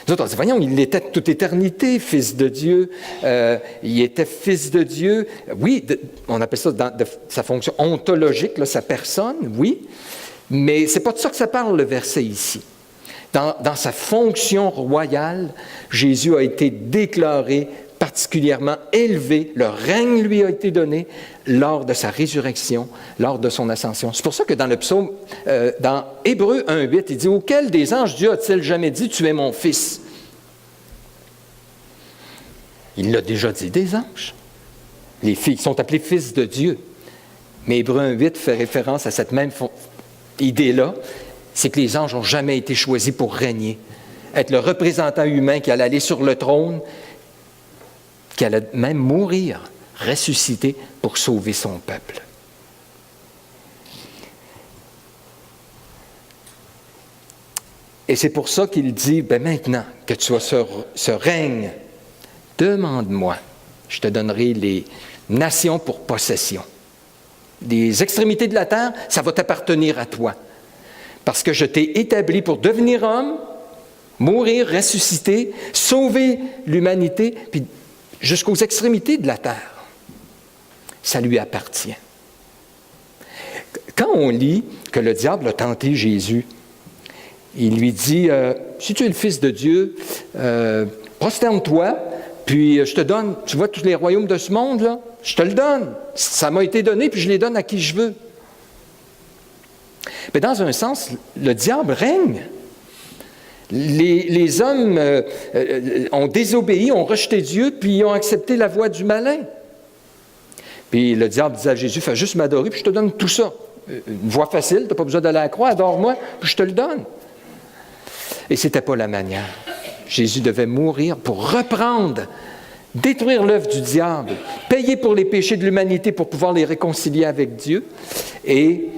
Nous autres, on dit, voyons, il était de toute éternité Fils de Dieu, il était Fils de Dieu. Oui, on appelle ça dans sa fonction ontologique, là, sa personne, oui, mais ce n'est pas de ça que ça parle le verset ici. Dans sa fonction royale, Jésus a été déclaré particulièrement élevé, le règne lui a été donné lors de sa résurrection, lors de son ascension. C'est pour ça que dans le psaume, dans Hébreux 1,8, il dit « Auquel des anges Dieu a-t-il jamais dit, tu es mon Fils? » Il l'a déjà dit des anges. Les filles sont appelées fils de Dieu. Mais Hébreux 1,8 fait référence à cette même idée-là, c'est que les anges n'ont jamais été choisis pour régner, être le représentant humain qui allait aller sur le trône, qui allait même mourir, ressusciter pour sauver son peuple. Et c'est pour ça qu'il dit, maintenant que tu as ce règne, demande-moi, je te donnerai les nations pour possession. Les extrémités de la terre, ça va t'appartenir à toi. Parce que je t'ai établi pour devenir homme, mourir, ressusciter, sauver l'humanité, puis jusqu'aux extrémités de la terre. Ça lui appartient. Quand on lit que le diable a tenté Jésus, il lui dit, si tu es le Fils de Dieu, prosterne-toi, puis je te donne, tu vois tous les royaumes de ce monde, là, je te le donne. Ça m'a été donné, puis je les donne à qui je veux. Mais dans un sens, le diable règne. Les hommes ont désobéi, ont rejeté Dieu, puis ils ont accepté la voie du malin. Puis le diable disait à Jésus, fais juste m'adorer, puis je te donne tout ça. Une voie facile, tu n'as pas besoin d'aller à la croix, adore-moi, puis je te le donne. Et ce n'était pas la manière. Jésus devait mourir pour reprendre, détruire l'œuvre du diable, payer pour les péchés de l'humanité pour pouvoir les réconcilier avec Dieu et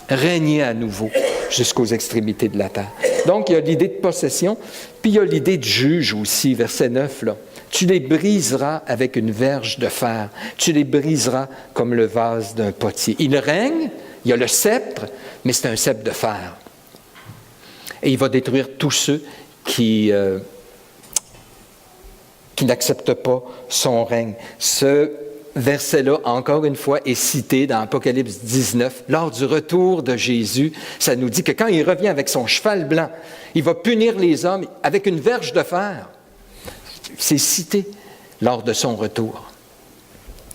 régner à nouveau jusqu'aux extrémités de la terre. Donc, il y a l'idée de possession, puis il y a l'idée de juge aussi, verset 9, là. Tu les briseras avec une verge de fer, tu les briseras comme le vase d'un potier. Il règne, il y a le sceptre, mais c'est un sceptre de fer. Et il va détruire tous ceux qui n'acceptent pas son règne. Ce verset-là, encore une fois, est cité dans Apocalypse 19. Lors du retour de Jésus, ça nous dit que quand il revient avec son cheval blanc, il va punir les hommes avec une verge de fer. C'est cité lors de son retour.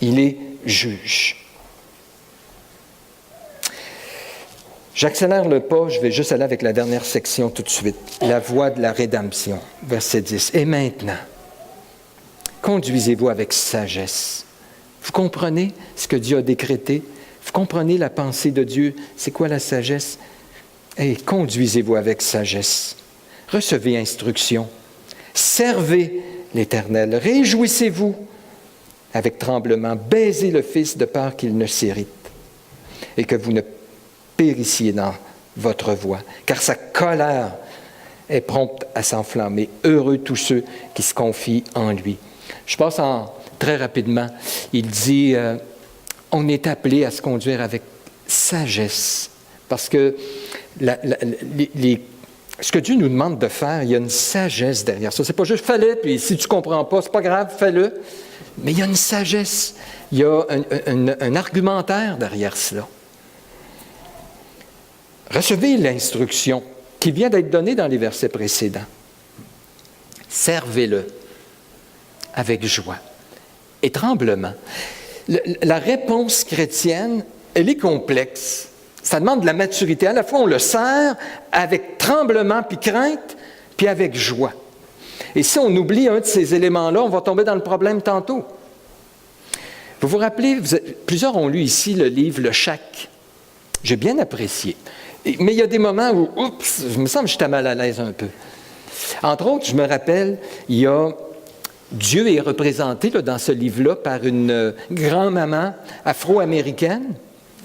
Il est juge. J'accélère le pas, je vais juste aller avec la dernière section tout de suite. La voie de la rédemption, verset 10. Et maintenant, conduisez-vous avec sagesse. Vous comprenez ce que Dieu a décrété? Vous comprenez la pensée de Dieu? C'est quoi la sagesse? Et conduisez-vous avec sagesse. Recevez instruction. Servez l'Éternel. Réjouissez-vous avec tremblement. Baisez le Fils de peur qu'il ne s'irrite et que vous ne périssiez dans votre voie, car sa colère est prompte à s'enflammer. Heureux tous ceux qui se confient en lui. Je passe très rapidement. Il dit, on est appelé à se conduire avec sagesse, parce que ce que Dieu nous demande de faire, il y a une sagesse derrière ça. C'est pas juste fais-le, puis si tu ne comprends pas, c'est pas grave, fais-le. Mais il y a une sagesse, il y a un argumentaire derrière cela. Recevez l'instruction qui vient d'être donnée dans les versets précédents. Servez-le avec joie et tremblement. La réponse chrétienne, elle est complexe. Ça demande de la maturité. À la fois, on le sert avec tremblement puis crainte, puis avec joie. Et si on oublie un de ces éléments-là, on va tomber dans le problème tantôt. Vous vous rappelez, plusieurs ont lu ici le livre « Le Chac ». J'ai bien apprécié. Mais il y a des moments où, oups, je me sens que j'étais mal à l'aise un peu. Entre autres, je me rappelle, Dieu est représenté là, dans ce livre-là par une grand-maman afro-américaine.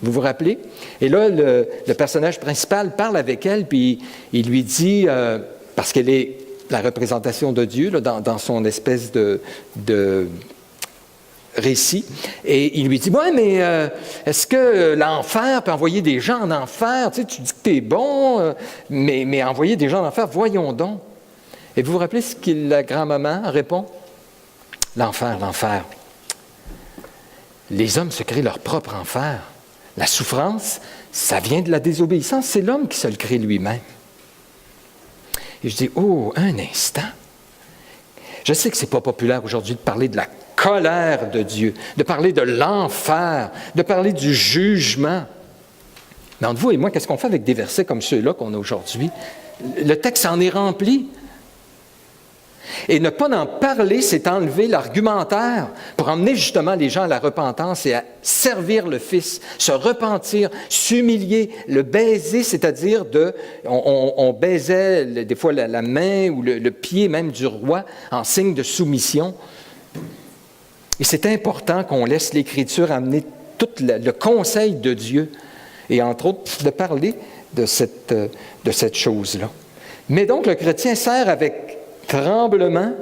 Vous vous rappelez? Et là, le personnage principal parle avec elle, puis il lui dit, parce qu'elle est la représentation de Dieu là, dans son espèce de récit, et il lui dit, « Ouais, mais est-ce que l'enfer peut envoyer des gens en enfer? Tu sais, tu dis que tu es bon, mais envoyer des gens en enfer, voyons donc. » Et vous vous rappelez ce que la grand-maman répond? « L'enfer. Les hommes se créent leur propre enfer. La souffrance, ça vient de la désobéissance, c'est l'homme qui se le crée lui-même. » Et je dis, oh, un instant. Je sais que ce n'est pas populaire aujourd'hui de parler de la colère de Dieu, de parler de l'enfer, de parler du jugement. Mais entre vous et moi, qu'est-ce qu'on fait avec des versets comme ceux-là qu'on a aujourd'hui? Le texte en est rempli. Et ne pas en parler, c'est enlever l'argumentaire pour emmener justement les gens à la repentance et à servir le Fils, se repentir, s'humilier, le baiser, c'est-à-dire on baisait des fois la main ou le pied même du roi en signe de soumission. Et c'est important qu'on laisse l'Écriture amener tout le conseil de Dieu et entre autres de parler de cette chose-là. Mais donc le chrétien sert avec tremblement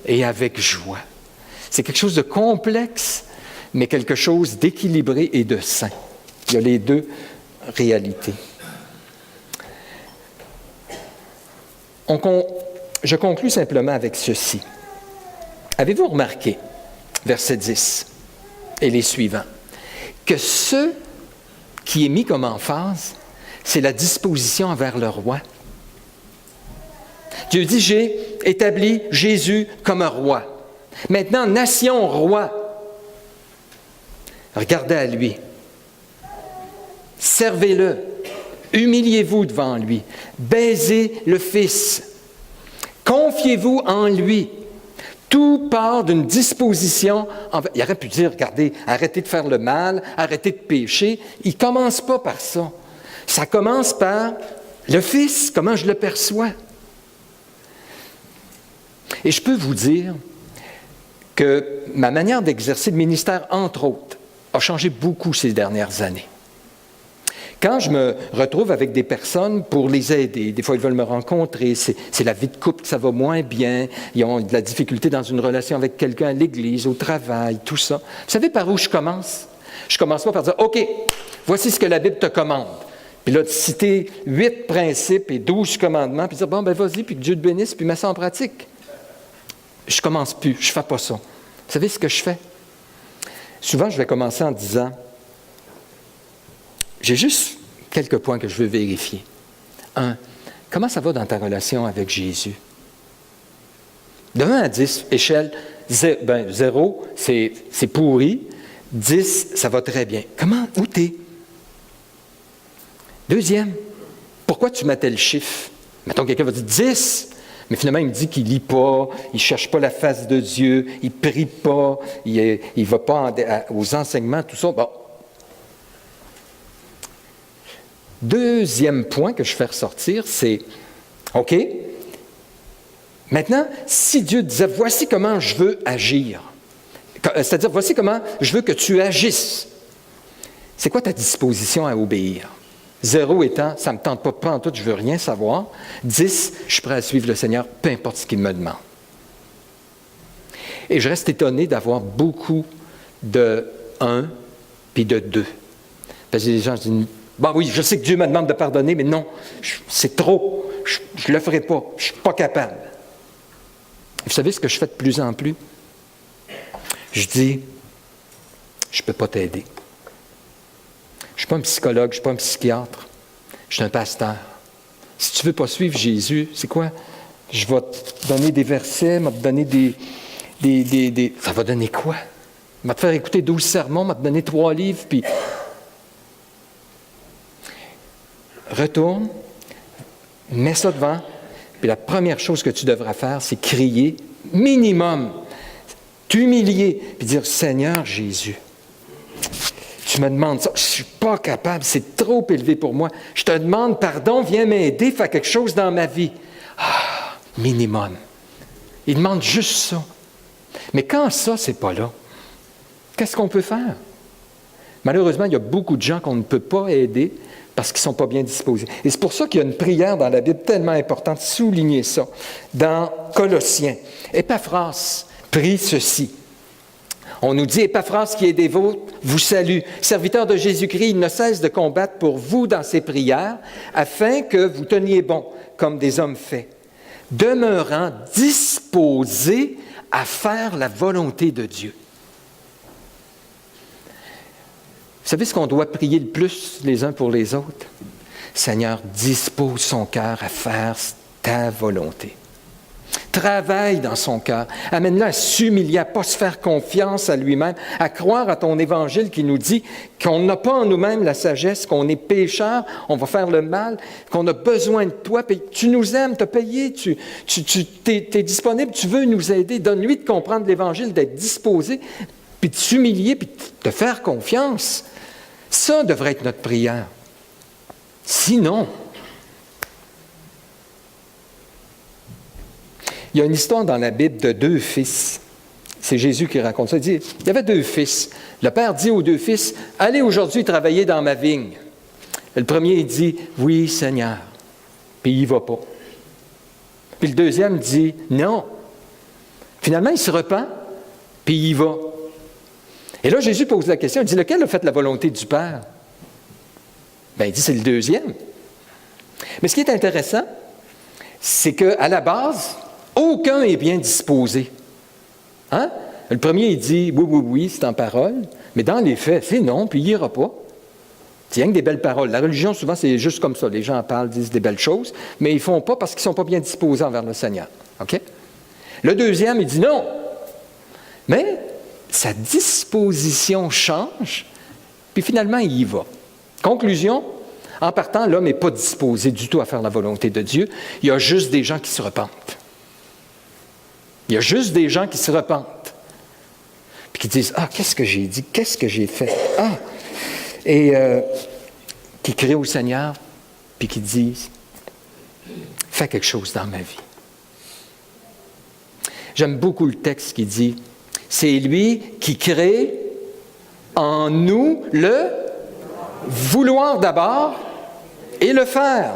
et avec joie. C'est quelque chose de complexe, mais quelque chose d'équilibré et de sain. Il y a les deux réalités. Je conclus simplement avec ceci. Avez-vous remarqué, verset 10 et les suivants, que ce qui est mis comme emphase, c'est la disposition envers le roi. Dieu dit, j'ai établi Jésus comme un roi. Maintenant, nation roi, regardez à lui. Servez-le. Humiliez-vous devant lui. Baisez le Fils. Confiez-vous en lui. Tout part d'une disposition. Il aurait pu dire, regardez, arrêtez de faire le mal, arrêtez de pécher. Il ne commence pas par ça. Ça commence par le Fils, comment je le perçois. Et je peux vous dire que ma manière d'exercer le ministère, entre autres, a changé beaucoup ces dernières années. Quand je me retrouve avec des personnes pour les aider, des fois ils veulent me rencontrer, c'est la vie de couple, ça va moins bien, ils ont de la difficulté dans une relation avec quelqu'un à l'église, au travail, tout ça. Vous savez par où je commence? Je commence pas par dire, OK, voici ce que la Bible te commande. Puis là, de citer 8 principes et 12 commandements, puis dire, bon, ben vas-y, puis que Dieu te bénisse, puis mets ça en pratique. Je commence plus, je fais pas ça. Vous savez ce que je fais? Souvent, je vais commencer en disant, j'ai juste quelques points que je veux vérifier. 1. Comment ça va dans ta relation avec Jésus? De 1 à 10, échelle, 0, c'est pourri. 10, ça va très bien. Où t'es? 2, pourquoi tu mets tel chiffre? Mettons, quelqu'un va dire 10, mais finalement, il me dit qu'il ne lit pas, il ne cherche pas la face de Dieu, il ne prie pas, il ne va pas aux enseignements, tout ça. Bon. 2e point que je fais ressortir, c'est, OK, maintenant, si Dieu disait, voici comment je veux agir, c'est-à-dire, voici comment je veux que tu agisses, c'est quoi ta disposition à obéir? 0 étant, ça ne me tente pas en tout, je ne veux rien savoir. 10, je suis prêt à suivre le Seigneur, peu importe ce qu'il me demande. Et je reste étonné d'avoir beaucoup de 1 puis de 2. Parce que les gens disent, bon oui, je sais que Dieu me demande de pardonner, mais non, c'est trop, je ne le ferai pas, je ne suis pas capable. Vous savez ce que je fais de plus en plus? Je dis, je ne peux pas t'aider. Je ne suis pas un psychologue, je ne suis pas un psychiatre, je suis un pasteur. Si tu ne veux pas suivre Jésus, c'est quoi? Je vais te donner des versets, je vais te donner des... Ça va donner quoi? Je vais te faire écouter 12 sermons, je vais te donner 3 livres, puis... Retourne, mets ça devant, puis la première chose que tu devras faire, c'est crier, minimum, t'humilier, puis dire, Seigneur Jésus, tu me demandes ça, je ne suis pas capable, c'est trop élevé pour moi. Je te demande pardon, viens m'aider, fais quelque chose dans ma vie. Ah, minimum. Il demande juste ça. Mais quand ça, c'est pas là, qu'est-ce qu'on peut faire? Malheureusement, il y a beaucoup de gens qu'on ne peut pas aider parce qu'ils ne sont pas bien disposés. Et c'est pour ça qu'il y a une prière dans la Bible tellement importante, soulignez ça, dans Colossiens. Épaphras prie ceci. On nous dit, Épaphras, qui est des vôtres, vous salue. Serviteur de Jésus-Christ, il ne cesse de combattre pour vous dans ses prières, afin que vous teniez bon, comme des hommes faits, demeurant disposés à faire la volonté de Dieu. Vous savez ce qu'on doit prier le plus les uns pour les autres? Seigneur, dispose son cœur à faire ta volonté. Travaille dans son cœur. Amène-le à s'humilier, à ne pas se faire confiance à lui-même, à croire à ton évangile qui nous dit qu'on n'a pas en nous-mêmes la sagesse, qu'on est pécheur, on va faire le mal, qu'on a besoin de toi. Tu nous aimes, tu as payé, tu es disponible, tu veux nous aider. Donne-lui de comprendre l'évangile, d'être disposé, puis de s'humilier, puis de te faire confiance. Ça devrait être notre prière. Sinon, il y a une histoire dans la Bible de 2 fils. C'est Jésus qui raconte ça. Il dit, il y avait 2 fils. Le père dit aux 2 fils, « Allez aujourd'hui travailler dans ma vigne. » Le premier, il dit, « Oui, Seigneur. » Puis il ne va pas. Puis le deuxième dit, « Non. » Finalement, il se repent, puis il y va. Et là, Jésus pose la question, il dit, « Lequel a fait la volonté du Père? » Bien, il dit, « C'est le deuxième. » Mais ce qui est intéressant, c'est qu'à la base, aucun est bien disposé. Hein? Le premier, il dit, oui, c'est en parole, mais dans les faits, c'est non, puis il n'ira pas. C'est rien que des belles paroles. La religion, souvent, c'est juste comme ça. Les gens parlent, disent des belles choses, mais ils ne font pas parce qu'ils ne sont pas bien disposés envers le Seigneur. OK? Le deuxième, il dit non. Mais sa disposition change, puis finalement, il y va. Conclusion, en partant, l'homme n'est pas disposé du tout à faire la volonté de Dieu. Il y a juste des gens qui se repentent. Il y a juste des gens qui se repentent. Puis qui disent, « Ah, qu'est-ce que j'ai dit? Qu'est-ce que j'ai fait? Ah! » Et qui crient au Seigneur, puis qui disent, « Fais quelque chose dans ma vie. » J'aime beaucoup le texte qui dit, « C'est lui qui crée en nous le vouloir d'abord et le faire. »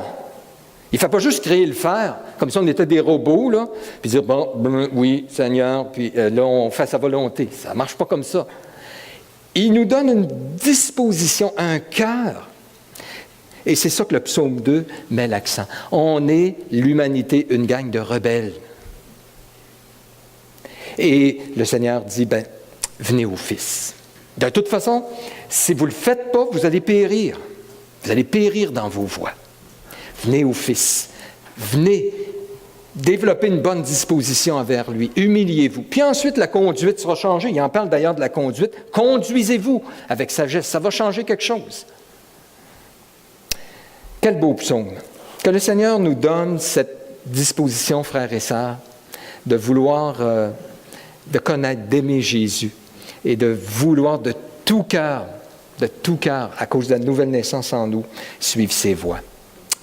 Il ne fait pas juste créer le faire, comme si on était des robots, là, puis dire, bon, oui, Seigneur, puis là, on fait sa volonté. Ça ne marche pas comme ça. Il nous donne une disposition, un cœur. Et c'est ça que le psaume 2 met l'accent. On est, l'humanité, une gang de rebelles. Et le Seigneur dit, venez au Fils. De toute façon, si vous ne le faites pas, vous allez périr. Vous allez périr dans vos voies. Venez au Fils. Venez développer une bonne disposition envers lui. Humiliez-vous. Puis ensuite, la conduite sera changée. Il en parle d'ailleurs de la conduite. Conduisez-vous avec sagesse. Ça va changer quelque chose. Quel beau psaume. Que le Seigneur nous donne cette disposition, frères et sœurs, de vouloir, de connaître, d'aimer Jésus et de vouloir de tout cœur, à cause de la nouvelle naissance en nous, suivre ses voies.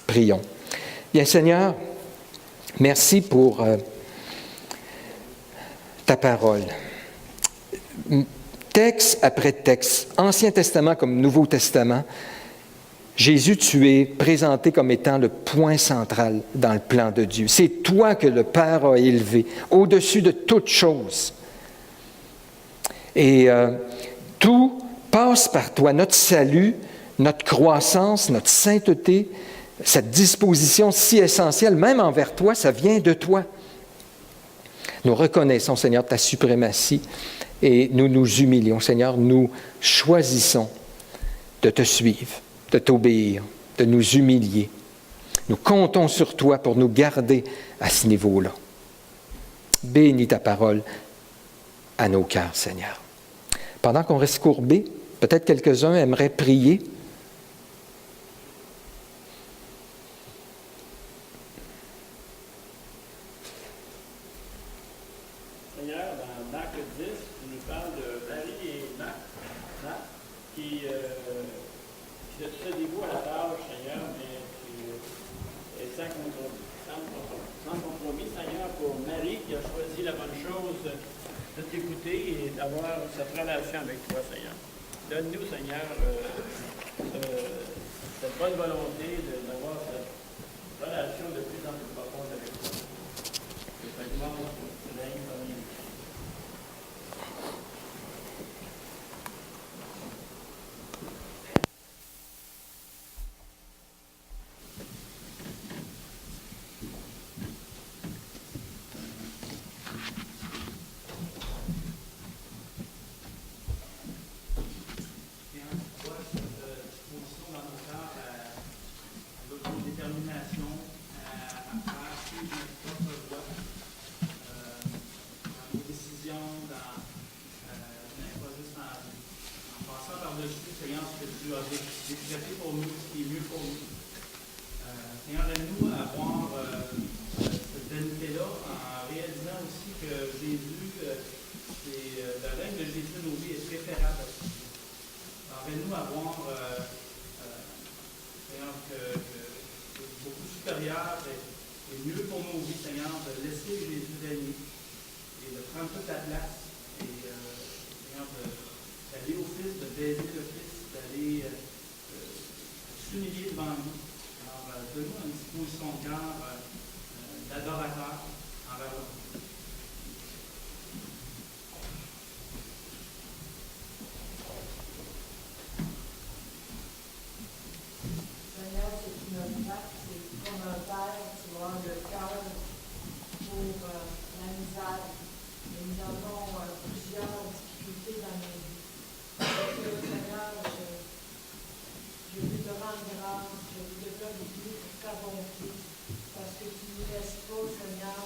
Prions. Bien, Seigneur, merci pour ta parole. Texte après texte, Ancien Testament comme Nouveau Testament, Jésus, tu es présenté comme étant le point central dans le plan de Dieu. C'est toi que le Père a élevé au-dessus de toute chose. Et tout passe par toi, notre salut, notre croissance, notre sainteté, cette disposition si essentielle, même envers toi, ça vient de toi. Nous reconnaissons, Seigneur, ta suprématie et nous nous humilions. Seigneur, nous choisissons de te suivre, de t'obéir, de nous humilier. Nous comptons sur toi pour nous garder à ce niveau-là. Bénis ta parole à nos cœurs, Seigneur. Pendant qu'on reste courbé, peut-être quelques-uns aimeraient prier. Seigneur, dans Marc 10, tu nous parles de Marie et Marc qui se dévouent à la tâche, Seigneur, mais qui est sans compromis, Seigneur, pour Marie qui a choisi la bonne chose de t'écouter et d'avoir cette relation avec toi, Seigneur. Donne-nous, Seigneur, cette bonne volonté d'avoir cette relation de plus en plus profonde avec toi. Que ta gloire règne parmi nous. Décréter pour nous ce qui est mieux pour nous. Seigneur, aide-nous à avoir cette dignité-là en réalisant aussi que Jésus, le règne de Jésus dans nos vies est préférable à tout. Aide-nous à voir, Seigneur, que c'est beaucoup supérieur et mieux pour nos vies, Seigneur, de laisser Jésus régner et de prendre toute la place et, Seigneur, d'aller au Fils, de baiser le Fils, d'aller s'humilier devant nous. Alors, donne-nous une disposition de cœur d'adorateur envers nous. Seigneur, c'est notre acte, c'est comme un père qui va avoir le cœur pour la misère. Et nous avons plusieurs difficultés dans nos vies. Seigneur, je veux te rendre grâce, je veux te glorifier pour ta bonté, parce que tu ne nous laisses pas, Seigneur,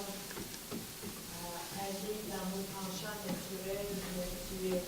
aller dans nos tranchants naturels, mais tu es